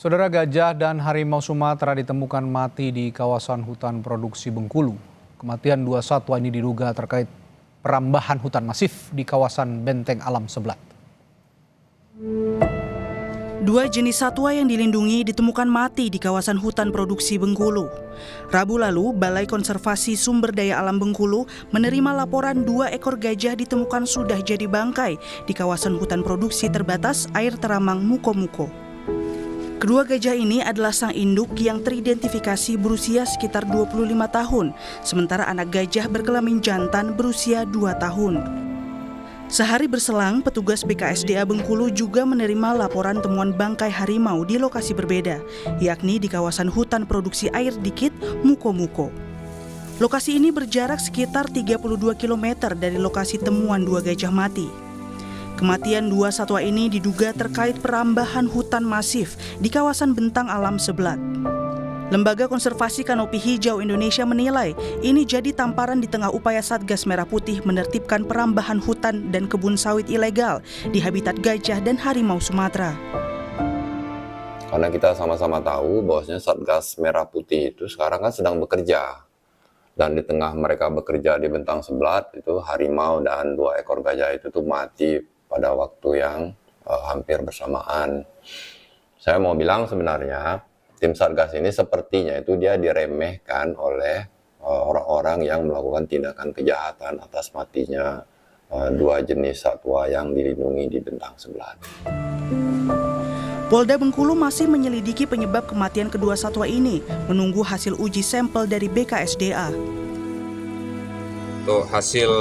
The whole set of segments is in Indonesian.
Saudara, gajah dan harimau Sumatera ditemukan mati di kawasan hutan produksi Bengkulu. Kematian dua satwa ini diduga terkait perambahan hutan masif di kawasan Benteng Alam Seblat. Dua jenis satwa yang dilindungi ditemukan mati di kawasan hutan produksi Bengkulu. Rabu lalu, Balai Konservasi Sumber Daya Alam Bengkulu menerima laporan 2 ekor gajah ditemukan sudah jadi bangkai di kawasan hutan produksi terbatas air Teramang Muko-Muko. Kedua gajah ini adalah sang induk yang teridentifikasi berusia sekitar 25 tahun, sementara anak gajah berkelamin jantan berusia 2 tahun. Sehari berselang, petugas BKSDA Bengkulu juga menerima laporan temuan bangkai harimau di lokasi berbeda, yakni di kawasan hutan produksi air dikit Muko-Muko. Lokasi ini berjarak sekitar 32 km dari lokasi temuan 2 gajah mati. Kematian 2 satwa ini diduga terkait perambahan hutan masif di kawasan Bentang Alam Seblat. Lembaga Konservasi Kanopi Hijau Indonesia menilai ini jadi tamparan di tengah upaya Satgas Merah Putih menertibkan perambahan hutan dan kebun sawit ilegal di habitat gajah dan harimau Sumatera. Karena kita sama-sama tahu bahwasanya Satgas Merah Putih itu sekarang kan sedang bekerja. Dan di tengah mereka bekerja di Bentang Seblat, itu harimau dan 2 ekor gajah itu tuh mati pada waktu yang hampir bersamaan. Saya mau bilang sebenarnya tim Satgas ini sepertinya itu dia diremehkan oleh orang-orang yang melakukan tindakan kejahatan atas matinya 2 jenis satwa yang dilindungi di Bentang Seblat. Polda Bengkulu masih menyelidiki penyebab kematian kedua satwa ini, menunggu hasil uji sampel dari BKSDA. Untuk hasil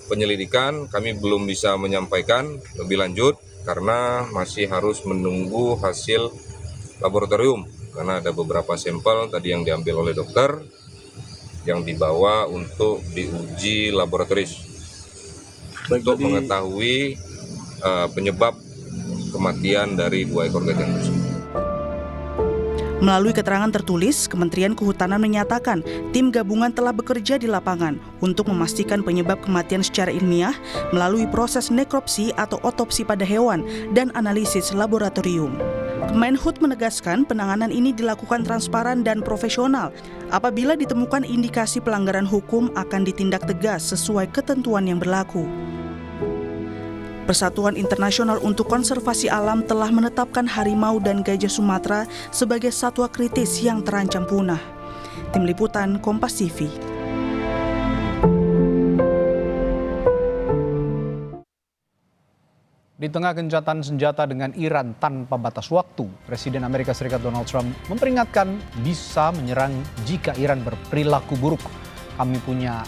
penyelidikan kami belum bisa menyampaikan lebih lanjut karena masih harus menunggu hasil laboratorium, karena ada beberapa sampel tadi yang diambil oleh dokter yang dibawa untuk diuji laboratoris untuk mengetahui penyebab kematian dari 2 ekor gajah tersebut. Melalui keterangan tertulis, Kementerian Kehutanan menyatakan tim gabungan telah bekerja di lapangan untuk memastikan penyebab kematian secara ilmiah melalui proses nekropsi atau otopsi pada hewan dan analisis laboratorium. Kemenhub menegaskan penanganan ini dilakukan transparan dan profesional. Apabila ditemukan indikasi pelanggaran hukum akan ditindak tegas sesuai ketentuan yang berlaku. Persatuan Internasional untuk Konservasi Alam telah menetapkan harimau dan gajah Sumatera sebagai satwa kritis yang terancam punah. Tim Liputan Kompas TV. Di tengah gencatan senjata dengan Iran tanpa batas waktu, Presiden Amerika Serikat Donald Trump memperingatkan bisa menyerang jika Iran berperilaku buruk. Kami punya